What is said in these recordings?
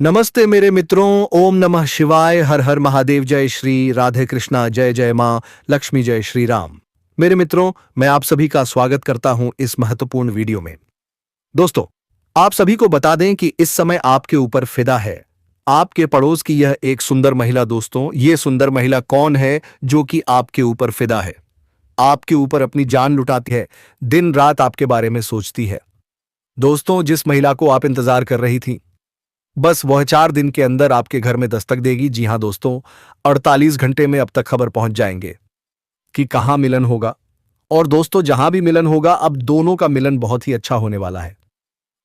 नमस्ते मेरे मित्रों। ओम नमः शिवाय। हर हर महादेव। जय श्री राधे कृष्णा। जय जय माँ लक्ष्मी। जय श्री राम। मेरे मित्रों, मैं आप सभी का स्वागत करता हूं इस महत्वपूर्ण वीडियो में। दोस्तों, आप सभी को बता दें कि इस समय आपके ऊपर फिदा है आपके पड़ोस की यह एक सुंदर महिला। दोस्तों, ये सुंदर महिला कौन है जो कि आपके ऊपर फिदा है, आपके ऊपर अपनी जान लुटाती है, दिन रात आपके बारे में सोचती है। दोस्तों, जिस महिला को आप इंतजार कर रही थी, बस वह 4 दिन के अंदर आपके घर में दस्तक देगी। जी हां दोस्तों, 48 घंटे में अब तक खबर पहुंच जाएंगे कि कहां मिलन होगा। और दोस्तों, जहां भी मिलन होगा, अब दोनों का मिलन बहुत ही अच्छा होने वाला है,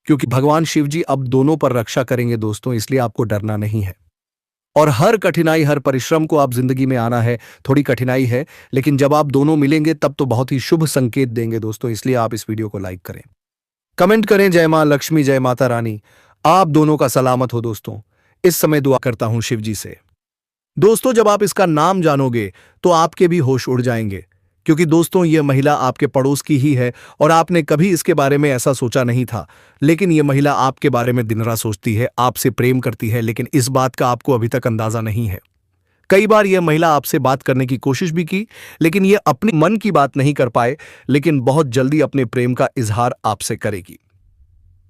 क्योंकि भगवान शिव जी अब दोनों पर रक्षा करेंगे दोस्तों। इसलिए आपको डरना नहीं है। और हर कठिनाई, हर परिश्रम को आप जिंदगी में आना है। थोड़ी कठिनाई है, लेकिन जब आप दोनों मिलेंगे तब तो बहुत ही शुभ संकेत देंगे दोस्तों। इसलिए आप इस वीडियो को लाइक करें, कमेंट करें। जय मां लक्ष्मी, जय माता रानी। आप दोनों का सलामत हो दोस्तों। इस समय दुआ करता हूं शिव जी से। दोस्तों, जब आप इसका नाम जानोगे तो आपके भी होश उड़ जाएंगे, क्योंकि दोस्तों यह महिला आपके पड़ोस की ही है और आपने कभी इसके बारे में ऐसा सोचा नहीं था। लेकिन यह महिला आपके बारे में दिन रात सोचती है, आपसे प्रेम करती है, लेकिन इस बात का आपको अभी तक अंदाजा नहीं है। कई बार यह महिला आपसे बात करने की कोशिश भी की, लेकिन यह अपने मन की बात नहीं कर पाए, लेकिन बहुत जल्दी अपने प्रेम का इजहार आपसे करेगी।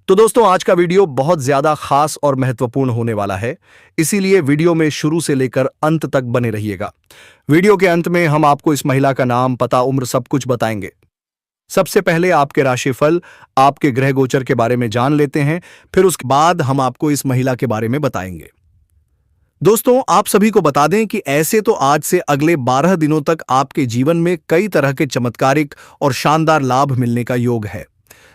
तो दोस्तों, आज का वीडियो बहुत ज्यादा खास और महत्वपूर्ण होने वाला है, इसीलिए वीडियो में शुरू से लेकर अंत तक बने रहिएगा। वीडियो के अंत में हम आपको इस महिला का नाम, पता, उम्र सब कुछ बताएंगे। सबसे पहले आपके राशिफल, आपके ग्रह गोचर के बारे में जान लेते हैं, फिर उसके बाद हम आपको इस महिला के बारे में बताएंगे। दोस्तों, आप सभी को बता दें कि ऐसे तो आज से अगले 12 दिनों तक आपके जीवन में कई तरह के चमत्कारिक और शानदार लाभ मिलने का योग है,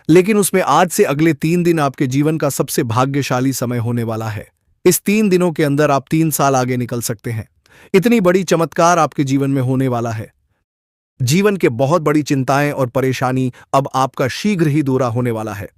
लेकिन उसमें आज से अगले 3 दिन आपके जीवन का सबसे भाग्यशाली समय होने वाला है। इस 3 दिनों के अंदर आप 3 साल आगे निकल सकते हैं। इतनी बड़ी चमत्कार आपके जीवन में होने वाला है। जीवन के बहुत बड़ी चिंताएं और परेशानी अब आपका शीघ्र ही दूर होने वाला है।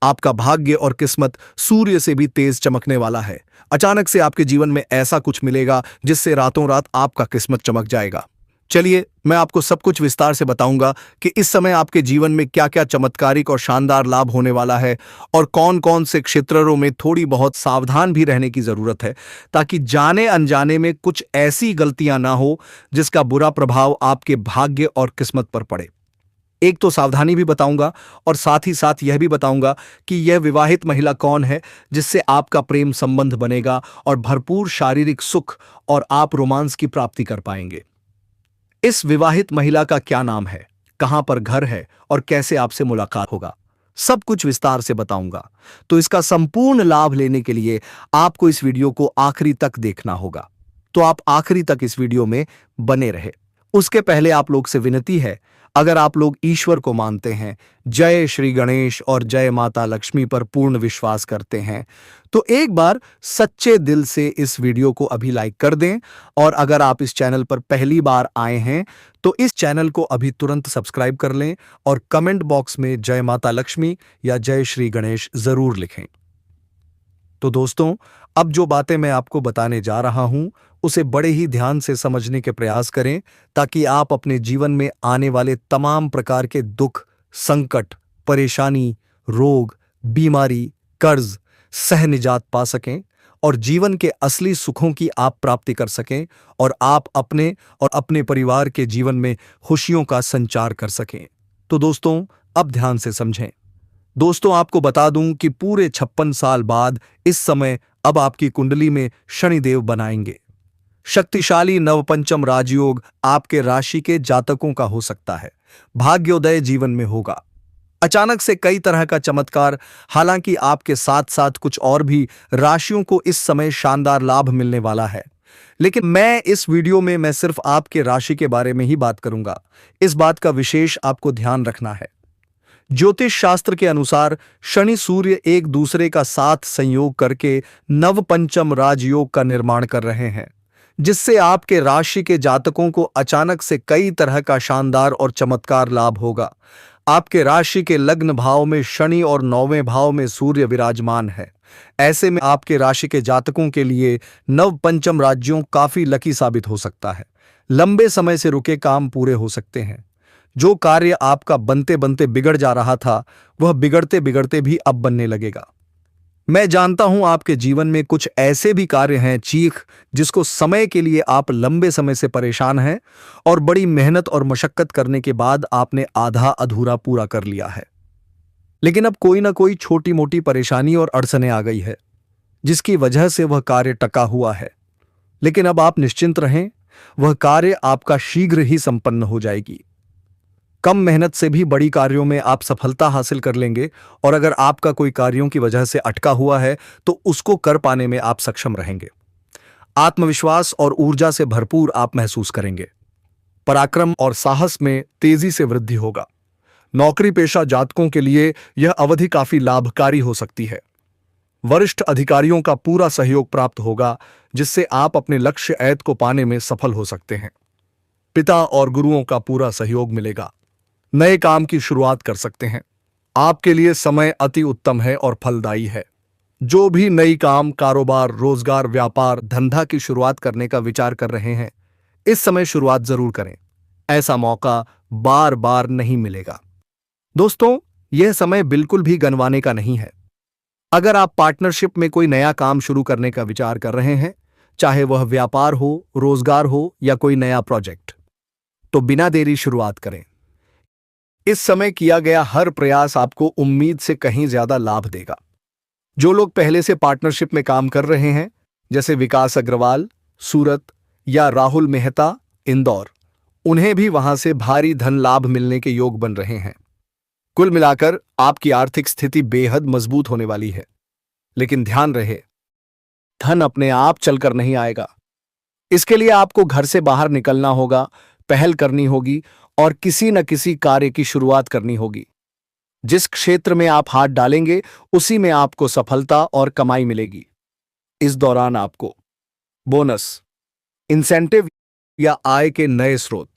आपका भाग्य और किस्मत सूर्य से भी तेज चमकने वाला है। अचानक से आपके जीवन में ऐसा कुछ मिलेगा जिससे रातों रात आपका किस्मत चमक जाएगा। चलिए, मैं आपको सब कुछ विस्तार से बताऊंगा कि इस समय आपके जीवन में क्या क्या चमत्कारिक और शानदार लाभ होने वाला है, और कौन कौन से क्षेत्रों में थोड़ी बहुत सावधान भी रहने की जरूरत है, ताकि जाने अनजाने में कुछ ऐसी गलतियां ना हो जिसका बुरा प्रभाव आपके भाग्य और किस्मत पर पड़े। एक तो सावधानी भी बताऊंगा, और साथ ही साथ यह भी बताऊंगा कि यह विवाहित महिला कौन है जिससे आपका प्रेम संबंध बनेगा और भरपूर शारीरिक सुख और आप रोमांस की प्राप्ति कर पाएंगे। इस विवाहित महिला का क्या नाम है, कहां पर घर है और कैसे आपसे मुलाकात होगा, सब कुछ विस्तार से बताऊंगा। तो इसका संपूर्ण लाभ लेने के लिए आपको इस वीडियो को आखिरी तक देखना होगा। तो आप आखिरी तक इस वीडियो में बने रहे। उसके पहले आप लोग से विनती है, अगर आप लोग ईश्वर को मानते हैं, जय श्री गणेश और जय माता लक्ष्मी पर पूर्ण विश्वास करते हैं, तो एक बार सच्चे दिल से इस वीडियो को अभी लाइक कर दें। और अगर आप इस चैनल पर पहली बार आए हैं तो इस चैनल को अभी तुरंत सब्सक्राइब कर लें और कमेंट बॉक्स में जय माता लक्ष्मी या जय श्री गणेश जरूर लिखें। तो दोस्तों, अब जो बातें मैं आपको बताने जा रहा हूं उसे बड़े ही ध्यान से समझने के प्रयास करें, ताकि आप अपने जीवन में आने वाले तमाम प्रकार के दुख, संकट, परेशानी, रोग, बीमारी, कर्ज सह निजात पा सकें और जीवन के असली सुखों की आप प्राप्ति कर सकें, और आप अपने और अपने परिवार के जीवन में खुशियों का संचार कर सकें। तो दोस्तों, अब ध्यान से समझें। दोस्तों, आपको बता दूं कि पूरे 56 साल बाद इस समय अब आपकी कुंडली में शनिदेव बनाएंगे। शक्तिशाली नवपंचम राजयोग आपके राशि के जातकों का हो सकता है। भाग्योदय जीवन में होगा। अचानक से कई तरह का चमत्कार, हालांकि आपके साथ साथ कुछ और भी राशियों को इस समय शानदार लाभ मिलने वाला है, लेकिन मैं इस वीडियो में मैं सिर्फ आपके राशि के बारे में ही बात करूंगा। इस बात का विशेष आपको ध्यान रखना है। ज्योतिष शास्त्र के अनुसार शनि सूर्य एक दूसरे का साथ संयोग करके नवपंचम राजयोग का निर्माण कर रहे हैं, जिससे आपके राशि के जातकों को अचानक से कई तरह का शानदार और चमत्कार लाभ होगा। आपके राशि के लग्न भाव में शनि और 9वें भाव में सूर्य विराजमान है। ऐसे में आपके राशि के जातकों के लिए नवपंचम राज्यों काफी लकी साबित हो सकता है। लंबे समय से रुके काम पूरे हो सकते हैं। जो कार्य आपका बनते बनते बिगड़ जा रहा था, वह बिगड़ते बिगड़ते भी अब बनने लगेगा। मैं जानता हूं आपके जीवन में कुछ ऐसे भी कार्य हैं चीख जिसको समय के लिए आप लंबे समय से परेशान हैं और बड़ी मेहनत और मशक्कत करने के बाद आपने आधा अधूरा पूरा कर लिया है। लेकिन अब कोई ना कोई छोटी मोटी परेशानी और अड़चने आ गई है जिसकी वजह से वह कार्य टका हुआ है। लेकिन अब आप निश्चिंत रहें, वह कार्य आपका शीघ्र ही संपन्न हो जाएगी। कम मेहनत से भी बड़ी कार्यों में आप सफलता हासिल कर लेंगे और अगर आपका कोई कार्यों की वजह से अटका हुआ है तो उसको कर पाने में आप सक्षम रहेंगे। आत्मविश्वास और ऊर्जा से भरपूर आप महसूस करेंगे। पराक्रम और साहस में तेजी से वृद्धि होगा। नौकरी पेशा जातकों के लिए यह अवधि काफी लाभकारी हो सकती है। वरिष्ठ अधिकारियों का पूरा सहयोग प्राप्त होगा जिससे आप अपने लक्ष्य ऐत को पाने में सफल हो सकते हैं। पिता और गुरुओं का पूरा सहयोग मिलेगा। नए काम की शुरुआत कर सकते हैं। आपके लिए समय अति उत्तम है और फलदायी है। जो भी नई काम, कारोबार, रोजगार, व्यापार, धंधा की शुरुआत करने का विचार कर रहे हैं, इस समय शुरुआत जरूर करें। ऐसा मौका बार बार नहीं मिलेगा। दोस्तों, यह समय बिल्कुल भी गंवाने का नहीं है। अगर आप पार्टनरशिप में कोई नया काम शुरू करने का विचार कर रहे हैं, चाहे वह व्यापार हो, रोजगार हो या कोई नया प्रोजेक्ट, तो बिना देरी शुरुआत करें। इस समय किया गया हर प्रयास आपको उम्मीद से कहीं ज्यादा लाभ देगा। जो लोग पहले से पार्टनरशिप में काम कर रहे हैं, जैसे विकास अग्रवाल, सूरत या राहुल मेहता, इंदौर, उन्हें भी वहां से भारी धन लाभ मिलने के योग बन रहे हैं। कुल मिलाकर आपकी आर्थिक स्थिति बेहद मजबूत होने वाली है। लेकिन ध्यान रहे, धन अपने आप चलकर नहीं आएगा। इसके लिए आपको घर से बाहर निकलना होगा, पहल करनी होगी और किसी न किसी कार्य की शुरुआत करनी होगी। जिस क्षेत्र में आप हाथ डालेंगे उसी में आपको सफलता और कमाई मिलेगी। इस दौरान आपको बोनस, इंसेंटिव या आय के नए स्रोत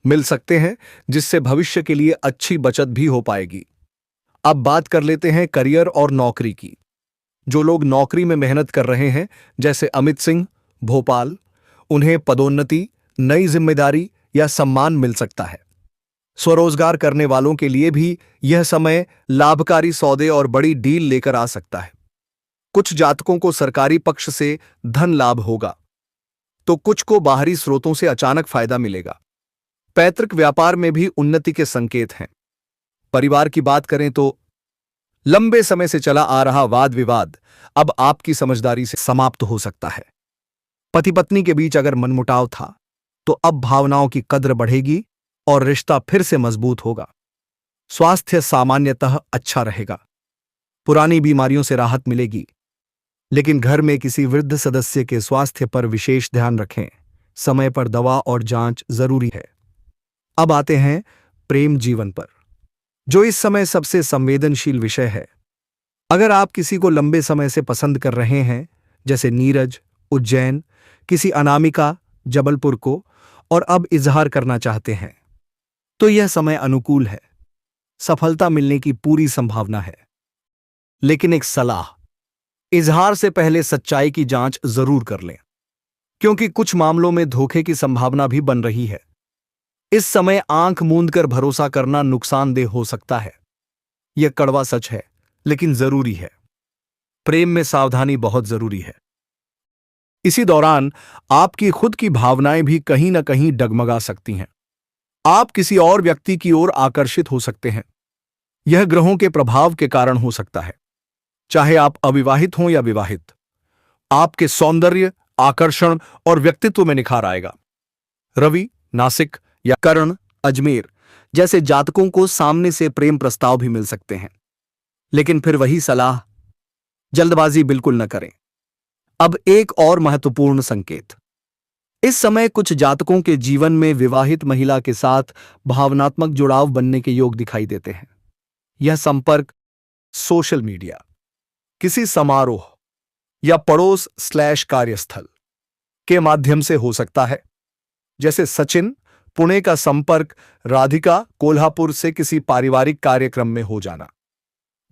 मिल सकते हैं जिससे भविष्य के लिए अच्छी बचत भी हो पाएगी। अब बात कर लेते हैं करियर और नौकरी की। जो लोग नौकरी में मेहनत कर रहे हैं, जैसे अमित सिंह, भोपाल, उन्हें पदोन्नति, नई जिम्मेदारी या सम्मान मिल सकता है। स्वरोजगार करने वालों के लिए भी यह समय लाभकारी सौदे और बड़ी डील लेकर आ सकता है। कुछ जातकों को सरकारी पक्ष से धन लाभ होगा, तो कुछ को बाहरी स्रोतों से अचानक फायदा मिलेगा। पैतृक व्यापार में भी उन्नति के संकेत हैं। परिवार की बात करें तो लंबे समय से चला आ रहा वाद विवाद अब आपकी समझदारी से समाप्त हो सकता है। पति पत्नी के बीच अगर मनमुटाव था तो अब भावनाओं की कद्र बढ़ेगी और रिश्ता फिर से मजबूत होगा। स्वास्थ्य सामान्यतः अच्छा रहेगा। पुरानी बीमारियों से राहत मिलेगी, लेकिन घर में किसी वृद्ध सदस्य के स्वास्थ्य पर विशेष ध्यान रखें। समय पर दवा और जांच जरूरी है। अब आते हैं प्रेम जीवन पर, जो इस समय सबसे संवेदनशील विषय है। अगर आप किसी को लंबे समय से पसंद कर रहे हैं, जैसे नीरज, उज्जैन, किसी अनामिका, जबलपुर को, और अब इजहार करना चाहते हैं, तो यह समय अनुकूल है। सफलता मिलने की पूरी संभावना है। लेकिन एक सलाह, इजहार से पहले सच्चाई की जांच जरूर कर लें, क्योंकि कुछ मामलों में धोखे की संभावना भी बन रही है। इस समय आंख मूंद कर भरोसा करना नुकसानदेह हो सकता है। यह कड़वा सच है, लेकिन जरूरी है। प्रेम में सावधानी बहुत जरूरी है। इसी दौरान आपकी खुद की भावनाएं भी कहीं ना कहीं डगमगा सकती हैं। आप किसी और व्यक्ति की ओर आकर्षित हो सकते हैं। यह ग्रहों के प्रभाव के कारण हो सकता है। चाहे आप अविवाहित हों या विवाहित, आपके सौंदर्य, आकर्षण और व्यक्तित्व में निखार आएगा। रवि, नासिक या कर्ण, अजमेर जैसे जातकों को सामने से प्रेम प्रस्ताव भी मिल सकते हैं। लेकिन फिर वही सलाह, जल्दबाजी बिल्कुल न करें। अब एक और महत्वपूर्ण संकेत, इस समय कुछ जातकों के जीवन में विवाहित महिला के साथ भावनात्मक जुड़ाव बनने के योग दिखाई देते हैं। यह संपर्क सोशल मीडिया, किसी समारोह या पड़ोस/कार्यस्थल के माध्यम से हो सकता है। जैसे सचिन, पुणे का संपर्क राधिका, कोल्हापुर से किसी पारिवारिक कार्यक्रम में हो जाना।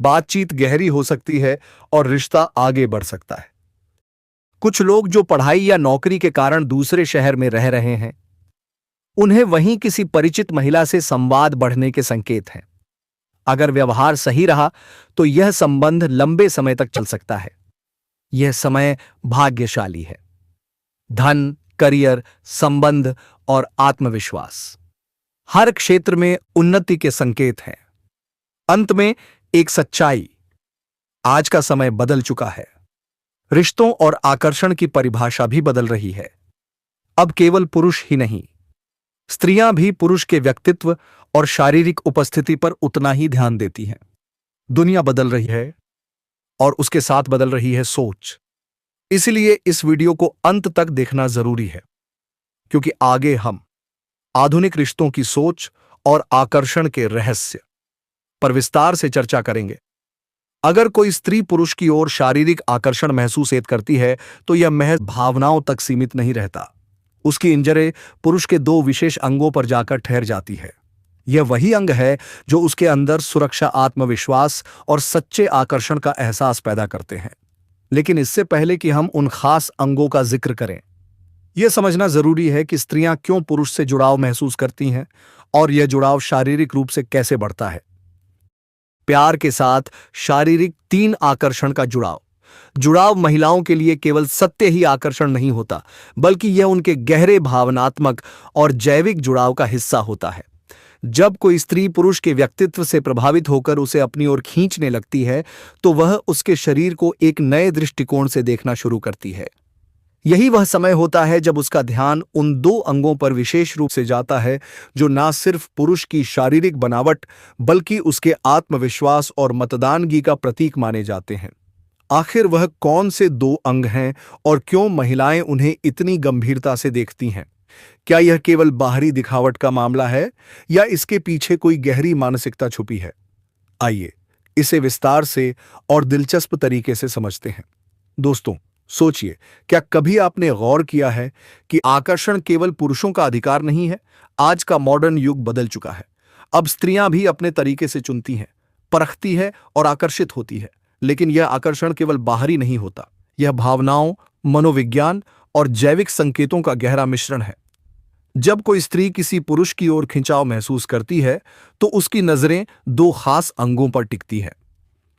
बातचीत गहरी हो सकती है और रिश्ता आगे बढ़ सकता है। कुछ लोग जो पढ़ाई या नौकरी के कारण दूसरे शहर में रह रहे हैं, उन्हें वहीं किसी परिचित महिला से संवाद बढ़ने के संकेत हैं। अगर व्यवहार सही रहा तो यह संबंध लंबे समय तक चल सकता है। यह समय भाग्यशाली है। धन, करियर, संबंध और आत्मविश्वास, हर क्षेत्र में उन्नति के संकेत हैं। अंत में एक सच्चाई, आज का समय बदल चुका है। रिश्तों और आकर्षण की परिभाषा भी बदल रही है। अब केवल पुरुष ही नहीं, स्त्रियां भी पुरुष के व्यक्तित्व और शारीरिक उपस्थिति पर उतना ही ध्यान देती हैं। दुनिया बदल रही है और उसके साथ बदल रही है सोच। इसलिए इस वीडियो को अंत तक देखना जरूरी है, क्योंकि आगे हम आधुनिक रिश्तों की सोच और आकर्षण के रहस्य पर विस्तार से चर्चा करेंगे। अगर कोई स्त्री पुरुष की ओर शारीरिक आकर्षण महसूस करती है तो यह महज भावनाओं तक सीमित नहीं रहता। उसकी इंजरे पुरुष के दो विशेष अंगों पर जाकर ठहर जाती है। यह वही अंग है जो उसके अंदर सुरक्षा, आत्मविश्वास और सच्चे आकर्षण का एहसास पैदा करते हैं। लेकिन इससे पहले कि हम उन खास अंगों का जिक्र करें, यह समझना जरूरी है कि स्त्रियां क्यों पुरुष से जुड़ाव महसूस करती हैं और यह जुड़ाव शारीरिक रूप से कैसे बढ़ता है। प्यार के साथ शारीरिक तीन आकर्षण का जुड़ाव महिलाओं के लिए केवल सत्य ही आकर्षण नहीं होता, बल्कि यह उनके गहरे भावनात्मक और जैविक जुड़ाव का हिस्सा होता है। जब कोई स्त्री पुरुष के व्यक्तित्व से प्रभावित होकर उसे अपनी ओर खींचने लगती है तो वह उसके शरीर को एक नए दृष्टिकोण से देखना शुरू करती है। यही वह समय होता है जब उसका ध्यान उन दो अंगों पर विशेष रूप से जाता है जो न सिर्फ पुरुष की शारीरिक बनावट बल्कि उसके आत्मविश्वास और मतदानगी का प्रतीक माने जाते हैं। आखिर वह कौन से दो अंग हैं और क्यों महिलाएं उन्हें इतनी गंभीरता से देखती हैं? क्या यह केवल बाहरी दिखावट का मामला है या इसके पीछे कोई गहरी मानसिकता छुपी है? आइए इसे विस्तार से और दिलचस्प तरीके से समझते हैं। दोस्तों, सोचिए, क्या कभी आपने गौर किया है कि आकर्षण केवल पुरुषों का अधिकार नहीं है? आज का मॉडर्न युग बदल चुका है। अब स्त्रियां भी अपने तरीके से चुनती हैं, परखती है और आकर्षित होती है। लेकिन यह आकर्षण केवल बाहरी नहीं होता, यह भावनाओं, मनोविज्ञान और जैविक संकेतों का गहरा मिश्रण है। जब कोई स्त्री किसी पुरुष की ओर खिंचाव महसूस करती है तो उसकी नजरें दो खास अंगों पर टिकती हैं।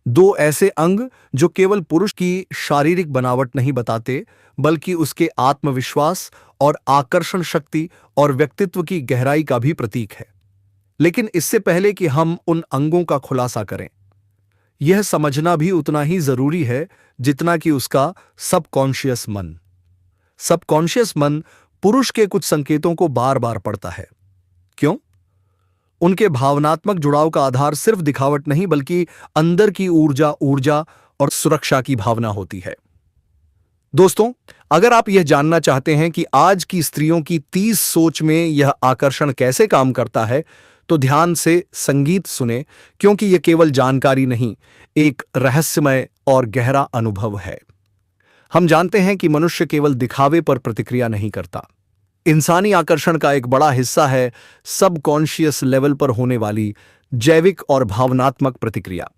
दो ऐसे अंग जो केवल पुरुष की शारीरिक बनावट नहीं बताते, बल्कि उसके आत्मविश्वास और आकर्षण शक्ति और व्यक्तित्व की गहराई का भी प्रतीक है। लेकिन इससे पहले कि हम उन अंगों का खुलासा करें, यह समझना भी उतना ही जरूरी है जितना कि उसका सबकॉन्शियस मन पुरुष के कुछ संकेतों को बार बार पढ़ता है। क्यों? उनके भावनात्मक जुड़ाव का आधार सिर्फ दिखावट नहीं बल्कि अंदर की ऊर्जा और सुरक्षा की भावना होती है। दोस्तों, अगर आप यह जानना चाहते हैं कि आज की स्त्रियों की 30 सोच में यह आकर्षण कैसे काम करता है, तो ध्यान से संगीत सुने, क्योंकि यह केवल जानकारी नहीं, एक रहस्यमय और गहरा अनुभव है। हम जानते हैं कि मनुष्य केवल दिखावे पर प्रतिक्रिया नहीं करता। इंसानी आकर्षण का एक बड़ा हिस्सा है सबकॉन्शियस लेवल पर होने वाली जैविक और भावनात्मक प्रतिक्रिया।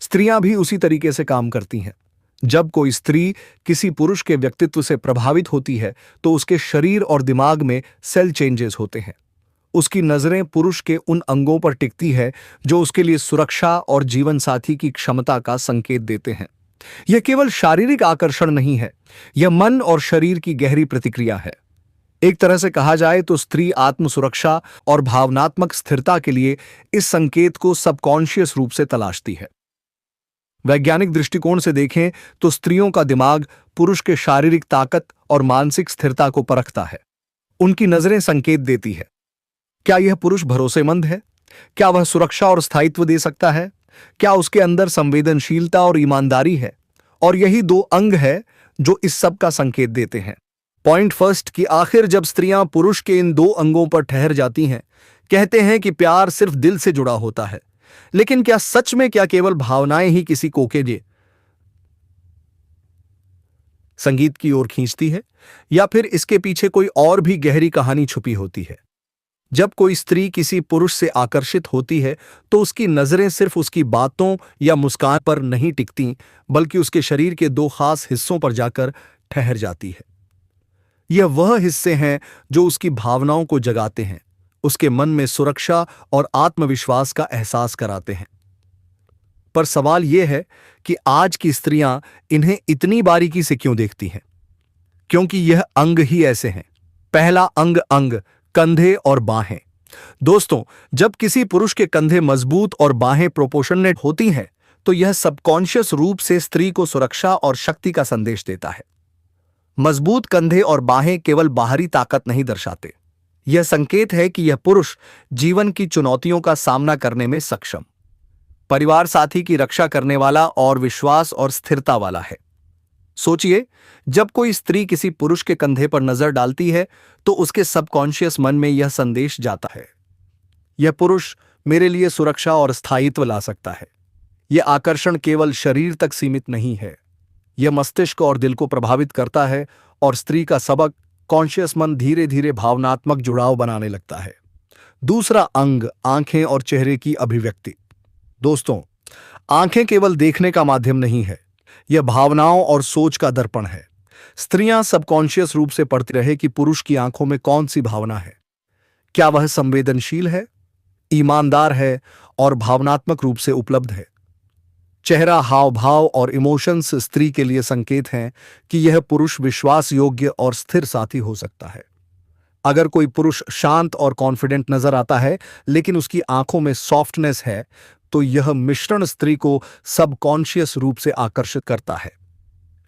स्त्रियां भी उसी तरीके से काम करती हैं। जब कोई स्त्री किसी पुरुष के व्यक्तित्व से प्रभावित होती है तो उसके शरीर और दिमाग में सेल चेंजेस होते हैं। उसकी नजरें पुरुष के उन अंगों पर टिकती है जो उसके लिए सुरक्षा और जीवन साथी की क्षमता का संकेत देते हैं। यह केवल शारीरिक आकर्षण नहीं है, यह मन और शरीर की गहरी प्रतिक्रिया है। एक तरह से कहा जाए तो स्त्री आत्म सुरक्षा और भावनात्मक स्थिरता के लिए इस संकेत को सबकॉन्शियस रूप से तलाशती है। वैज्ञानिक दृष्टिकोण से देखें तो स्त्रियों का दिमाग पुरुष के शारीरिक ताकत और मानसिक स्थिरता को परखता है। उनकी नजरें संकेत देती है, क्या यह पुरुष भरोसेमंद है? क्या वह सुरक्षा और स्थायित्व दे सकता है? क्या उसके अंदर संवेदनशीलता और ईमानदारी है? और यही दो अंग है जो इस सब का संकेत देते हैं। पॉइंट फर्स्ट कि आखिर जब स्त्रियां पुरुष के इन दो अंगों पर ठहर जाती हैं, कहते हैं कि प्यार सिर्फ दिल से जुड़ा होता है। लेकिन क्या सच में केवल भावनाएं ही किसी को के संगीत की ओर खींचती है, या फिर इसके पीछे कोई और भी गहरी कहानी छुपी होती है? जब कोई स्त्री किसी पुरुष से आकर्षित होती है तो उसकी नजरें सिर्फ उसकी बातों या मुस्कान पर नहीं टिकती, बल्कि उसके शरीर के दो खास हिस्सों पर जाकर ठहर जाती है। यह वह हिस्से हैं जो उसकी भावनाओं को जगाते हैं, उसके मन में सुरक्षा और आत्मविश्वास का एहसास कराते हैं। पर सवाल यह है कि आज की स्त्रियां इन्हें इतनी बारीकी से क्यों देखती हैं? क्योंकि यह अंग ही ऐसे हैं। पहला अंग अंग कंधे और बाहें। दोस्तों, जब किसी पुरुष के कंधे मजबूत और बाहें प्रोपोर्शनेट होती हैं, तो यह सबकॉन्शियस रूप से स्त्री को सुरक्षा और शक्ति का संदेश देता है। मजबूत कंधे और बाहें केवल बाहरी ताकत नहीं दर्शाते, यह संकेत है कि यह पुरुष जीवन की चुनौतियों का सामना करने में सक्षम, परिवार साथी की रक्षा करने वाला और विश्वास और स्थिरता वाला है। सोचिए, जब कोई स्त्री किसी पुरुष के कंधे पर नजर डालती है तो उसके सबकॉन्शियस मन में यह संदेश जाता है, यह पुरुष मेरे लिए सुरक्षा और स्थायित्व ला सकता है। यह आकर्षण केवल शरीर तक सीमित नहीं है, यह मस्तिष्क और दिल को प्रभावित करता है और स्त्री का सबक कॉन्शियस मन धीरे धीरे भावनात्मक जुड़ाव बनाने लगता है। दूसरा अंग आंखें और चेहरे की अभिव्यक्ति। दोस्तों, आंखें केवल देखने का माध्यम नहीं है, यह भावनाओं और सोच का दर्पण है। स्त्रियां सबकॉन्शियस रूप से पढ़ती रहे कि पुरुष की आंखों में कौन सी भावना है। क्या वह संवेदनशील है, ईमानदार है और भावनात्मक रूप से उपलब्ध है? चेहरा, हाव भाव और इमोशंस स्त्री के लिए संकेत हैं कि यह पुरुष विश्वास योग्य और स्थिर साथी हो सकता है। अगर कोई पुरुष शांत और कॉन्फिडेंट नजर आता है लेकिन उसकी आंखों में सॉफ्टनेस है, तो यह मिश्रण स्त्री को सबकॉन्शियस रूप से आकर्षित करता है।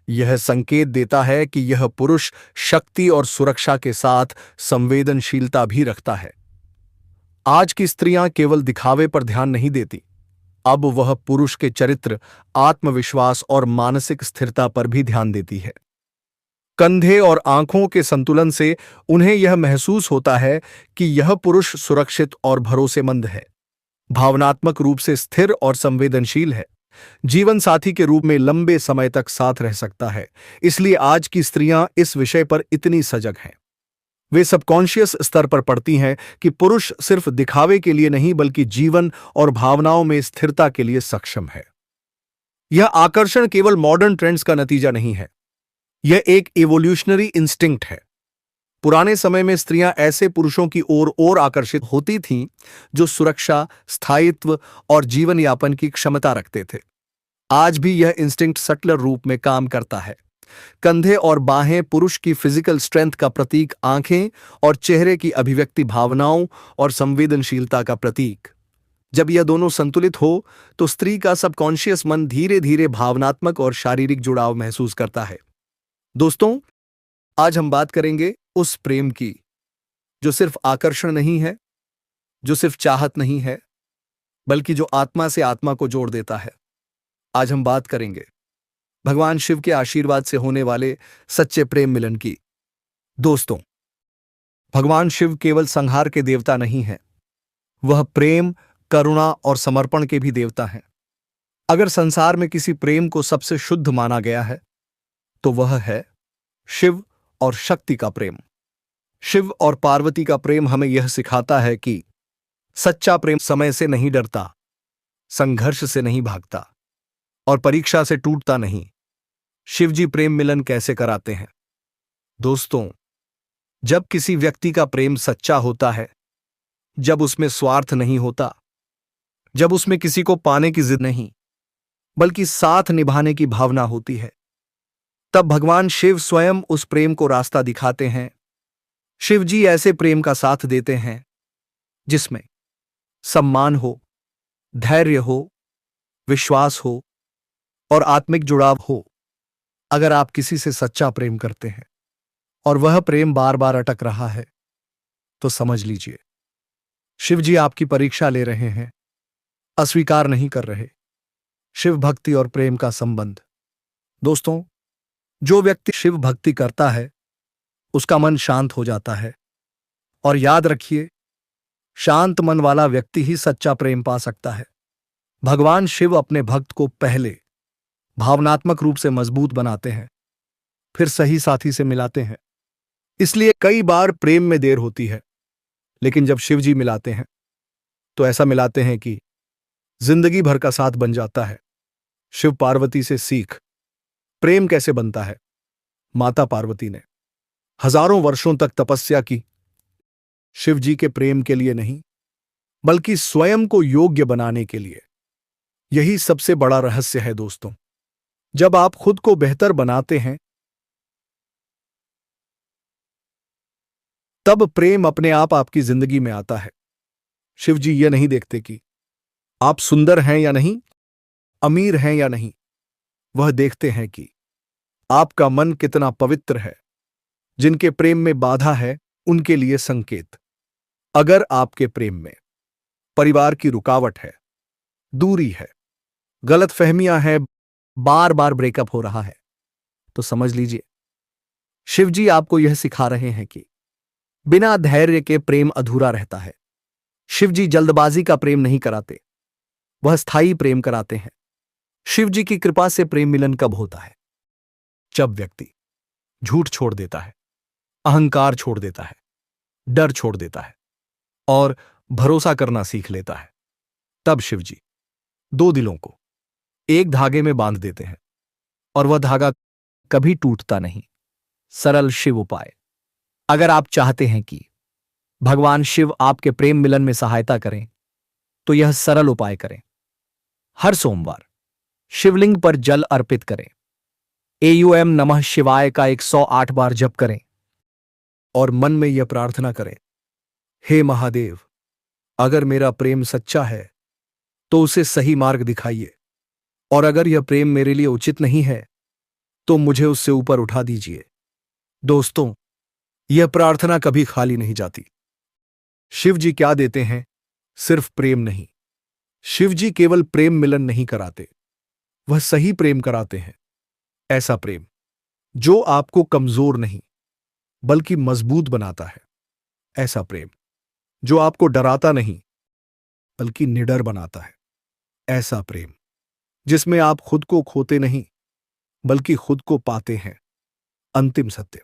यह संकेत देता है कि यह पुरुष शक्ति और सुरक्षा के साथ संवेदनशीलता भी रखता है। आज की स्त्रियां केवल दिखावे पर ध्यान नहीं देती, अब वह पुरुष के चरित्र, आत्मविश्वास और मानसिक स्थिरता पर भी ध्यान देती है। कंधे और आंखों के संतुलन से उन्हें यह महसूस होता है कि यह पुरुष सुरक्षित और भरोसेमंद है, भावनात्मक रूप से स्थिर और संवेदनशील है, जीवन साथी के रूप में लंबे समय तक साथ रह सकता है। इसलिए आज की स्त्रियां इस विषय पर इतनी सजग हैं। वे सबकॉन्शियस स्तर पर पढ़ती हैं कि पुरुष सिर्फ दिखावे के लिए नहीं बल्कि जीवन और भावनाओं में स्थिरता के लिए सक्षम है। यह आकर्षण केवल मॉडर्न ट्रेंड्स का नतीजा नहीं है, यह एक इवोल्यूशनरी इंस्टिंक्ट है। पुराने समय में स्त्रियां ऐसे पुरुषों की ओर आकर्षित होती थीं जो सुरक्षा, स्थायित्व और जीवन यापन की क्षमता रखते थे। आज भी यह इंस्टिंक्ट सटलर रूप में काम करता है। कंधे और बाहें पुरुष की फिजिकल स्ट्रेंथ का प्रतीक, आंखें और चेहरे की अभिव्यक्ति भावनाओं और संवेदनशीलता का प्रतीक। जब यह दोनों संतुलित हो तो स्त्री का सबकॉन्शियस मन धीरे धीरे भावनात्मक और शारीरिक जुड़ाव महसूस करता है। दोस्तों, आज हम बात करेंगे उस प्रेम की जो सिर्फ आकर्षण नहीं है, जो सिर्फ चाहत नहीं है, बल्कि जो आत्मा से आत्मा को जोड़ देता है। आज हम बात करेंगे भगवान शिव के आशीर्वाद से होने वाले सच्चे प्रेम मिलन की। दोस्तों, भगवान शिव केवल संहार के देवता नहीं हैं, वह प्रेम, करुणा और समर्पण के भी देवता हैं। अगर संसार में किसी प्रेम को सबसे शुद्ध माना गया है तो वह है शिव और शक्ति का प्रेम। शिव और पार्वती का प्रेम हमें यह सिखाता है कि सच्चा प्रेम समय से नहीं डरता, संघर्ष से नहीं भागता और परीक्षा से टूटता नहीं। शिवजी प्रेम मिलन कैसे कराते हैं? दोस्तों, जब किसी व्यक्ति का प्रेम सच्चा होता है, जब उसमें स्वार्थ नहीं होता, जब उसमें किसी को पाने की जिद नहीं बल्कि साथ निभाने की भावना होती है, तब भगवान शिव स्वयं उस प्रेम को रास्ता दिखाते हैं। शिवजी ऐसे प्रेम का साथ देते हैं जिसमें सम्मान हो, धैर्य हो, विश्वास हो और आत्मिक जुड़ाव हो। अगर आप किसी से सच्चा प्रेम करते हैं और वह प्रेम बार बार अटक रहा है, तो समझ लीजिए शिवजी आपकी परीक्षा ले रहे हैं, अस्वीकार नहीं कर रहे। शिव भक्ति और प्रेम का संबंध। दोस्तों, जो व्यक्ति शिव भक्ति करता है उसका मन शांत हो जाता है। और याद रखिए, शांत मन वाला व्यक्ति ही सच्चा प्रेम पा सकता है। भगवान शिव अपने भक्त को पहले भावनात्मक रूप से मजबूत बनाते हैं, फिर सही साथी से मिलाते हैं। इसलिए कई बार प्रेम में देर होती है, लेकिन जब शिवजी मिलाते हैं तो ऐसा मिलाते हैं कि जिंदगी भर का साथ बन जाता है। शिव पार्वती से सीख। प्रेम कैसे बनता है? माता पार्वती ने हजारों वर्षों तक तपस्या की, शिवजी के प्रेम के लिए नहीं बल्कि स्वयं को योग्य बनाने के लिए। यही सबसे बड़ा रहस्य है दोस्तों। जब आप खुद को बेहतर बनाते हैं, तब प्रेम अपने आप आपकी जिंदगी में आता है। शिव जी यह नहीं देखते कि आप सुंदर हैं या नहीं, अमीर हैं या नहीं। वह देखते हैं कि आपका मन कितना पवित्र है। जिनके प्रेम में बाधा है, उनके लिए संकेत। अगर आपके प्रेम में परिवार की रुकावट है, दूरी है, गलतफहमियां हैं, बार बार ब्रेकअप हो रहा है, तो समझ लीजिए शिव जी आपको यह सिखा रहे हैं कि बिना धैर्य के प्रेम अधूरा रहता है। शिव जी जल्दबाजी का प्रेम नहीं कराते, वह स्थायी प्रेम कराते हैं। शिव जी की कृपा से प्रेम मिलन कब होता है? जब व्यक्ति झूठ छोड़ देता है, अहंकार छोड़ देता है, डर छोड़ देता है और भरोसा करना सीख लेता है। तब शिव जी दो दिलों को एक धागे में बांध देते हैं और वह धागा कभी टूटता नहीं। सरल शिव उपाय। अगर आप चाहते हैं कि भगवान शिव आपके प्रेम मिलन में सहायता करें, तो यह सरल उपाय करें। हर सोमवार शिवलिंग पर जल अर्पित करें। एयूएम नमः शिवाय का 108 बार जप करें और मन में यह प्रार्थना करें, हे महादेव, अगर मेरा प्रेम सच्चा है तो उसे सही मार्ग दिखाइए, और अगर यह प्रेम मेरे लिए उचित नहीं है तो मुझे उससे ऊपर उठा दीजिए। दोस्तों, यह प्रार्थना कभी खाली नहीं जाती। शिव जी क्या देते हैं? सिर्फ प्रेम नहीं। शिव जी केवल प्रेम मिलन नहीं कराते, वह सही प्रेम कराते हैं। ऐसा प्रेम जो आपको कमजोर नहीं बल्कि मजबूत बनाता है। ऐसा प्रेम जो आपको डराता नहीं बल्कि निडर बनाता है। ऐसा प्रेम जिसमें आप खुद को खोते नहीं बल्कि खुद को पाते हैं। अंतिम सत्य।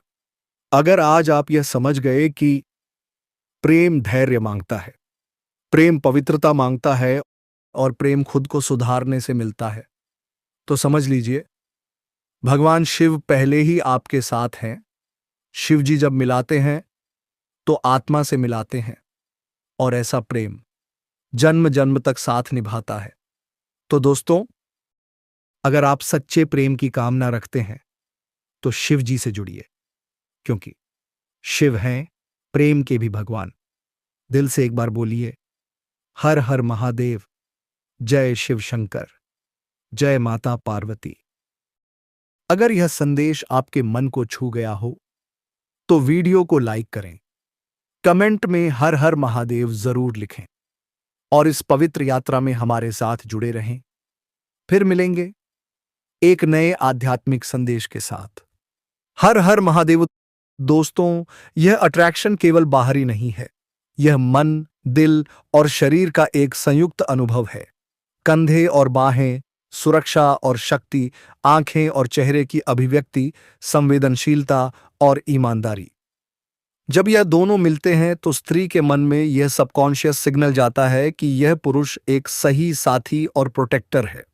अगर आज आप यह समझ गए कि प्रेम धैर्य मांगता है, प्रेम पवित्रता मांगता है और प्रेम खुद को सुधारने से मिलता है, तो समझ लीजिए भगवान शिव पहले ही आपके साथ हैं। शिव जी जब मिलाते हैं तो आत्मा से मिलाते हैं, और ऐसा प्रेम जन्म जन्म तक साथ निभाता है। तो दोस्तों, अगर आप सच्चे प्रेम की कामना रखते हैं तो शिव जी से जुड़िए, क्योंकि शिव हैं प्रेम के भी भगवान। दिल से एक बार बोलिए, हर हर महादेव, जय शिव शंकर, जय माता पार्वती। अगर यह संदेश आपके मन को छू गया हो तो वीडियो को लाइक करें, कमेंट में हर हर महादेव जरूर लिखें और इस पवित्र यात्रा में हमारे साथ जुड़े रहें। फिर मिलेंगे एक नए आध्यात्मिक संदेश के साथ। हर हर महादेव। दोस्तों, यह अट्रैक्शन केवल बाहरी नहीं है, यह मन, दिल और शरीर का एक संयुक्त अनुभव है। कंधे और बाहें, सुरक्षा और शक्ति, आंखें और चेहरे की अभिव्यक्ति, संवेदनशीलता और ईमानदारी। जब यह दोनों मिलते हैं तो स्त्री के मन में यह सबकॉन्शियस सिग्नल जाता है कि यह पुरुष एक सही साथी और प्रोटेक्टर है।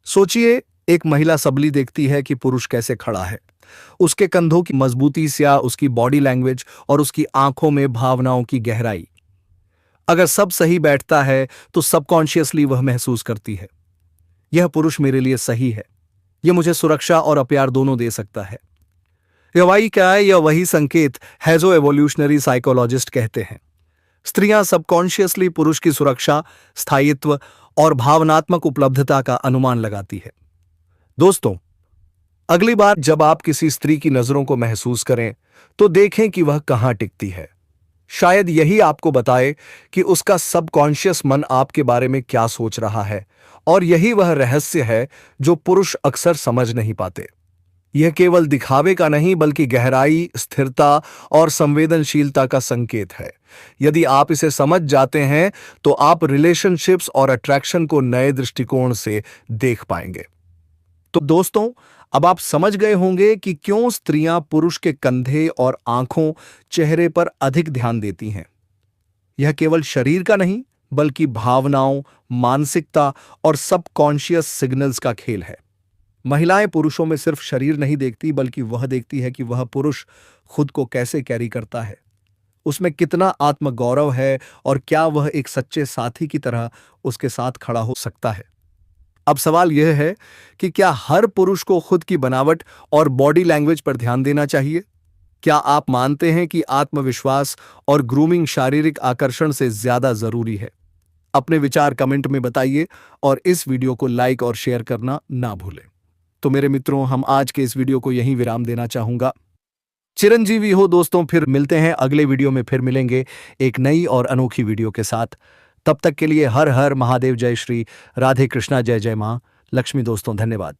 सोचिए, एक महिला सबली देखती है कि पुरुष कैसे खड़ा है। उसके कंधों की मजबूती से, या उसकी बॉडी लैंग्वेज और उसकी आंखों में भावनाओं की गहराई। अगर सब सही बैठता है तो सबकॉन्शियसली वह महसूस करती है, यह पुरुष मेरे लिए सही है, यह मुझे सुरक्षा और प्यार दोनों दे सकता है। यह वही क्या है? यह वही संकेत है जो एवोल्यूशनरी साइकोलॉजिस्ट कहते हैं। स्त्रियां सबकॉन्शियसली पुरुष की सुरक्षा, स्थायित्व और भावनात्मक उपलब्धता का अनुमान लगाती है। दोस्तों, अगली बार जब आप किसी स्त्री की नजरों को महसूस करें तो देखें कि वह कहां टिकती है। शायद यही आपको बताए कि उसका सबकॉन्शियस मन आपके बारे में क्या सोच रहा है, और यही वह रहस्य है जो पुरुष अक्सर समझ नहीं पाते। यह केवल दिखावे का नहीं बल्कि गहराई, स्थिरता और संवेदनशीलता का संकेत है। यदि आप इसे समझ जाते हैं तो आप रिलेशनशिप्स और अट्रैक्शन को नए दृष्टिकोण से देख पाएंगे। तो दोस्तों, अब आप समझ गए होंगे कि क्यों स्त्रियां पुरुष के कंधे और आंखों, चेहरे पर अधिक ध्यान देती हैं। यह केवल शरीर का नहीं बल्कि भावनाओं, मानसिकता और सबकॉन्शियस सिग्नल्स का खेल है। महिलाएं पुरुषों में सिर्फ शरीर नहीं देखती बल्कि वह देखती है कि वह पुरुष खुद को कैसे कैरी करता है, उसमें कितना आत्मगौरव है और क्या वह एक सच्चे साथी की तरह उसके साथ खड़ा हो सकता है। अब सवाल यह है कि क्या हर पुरुष को खुद की बनावट और बॉडी लैंग्वेज पर ध्यान देना चाहिए? क्या आप मानते हैं कि आत्मविश्वास और ग्रूमिंग शारीरिक आकर्षण से ज्यादा जरूरी है? अपने विचार कमेंट में बताइए और इस वीडियो को लाइक और शेयर करना ना भूलें। तो मेरे मित्रों, हम आज के इस वीडियो को यहीं विराम देना चाहूंगा। चिरंजीवी हो दोस्तों, फिर मिलते हैं अगले वीडियो में, फिर मिलेंगे एक नई और अनोखी वीडियो के साथ। तब तक के लिए हर हर महादेव, जय श्री राधे कृष्णा, जय जय मां लक्ष्मी। दोस्तों धन्यवाद।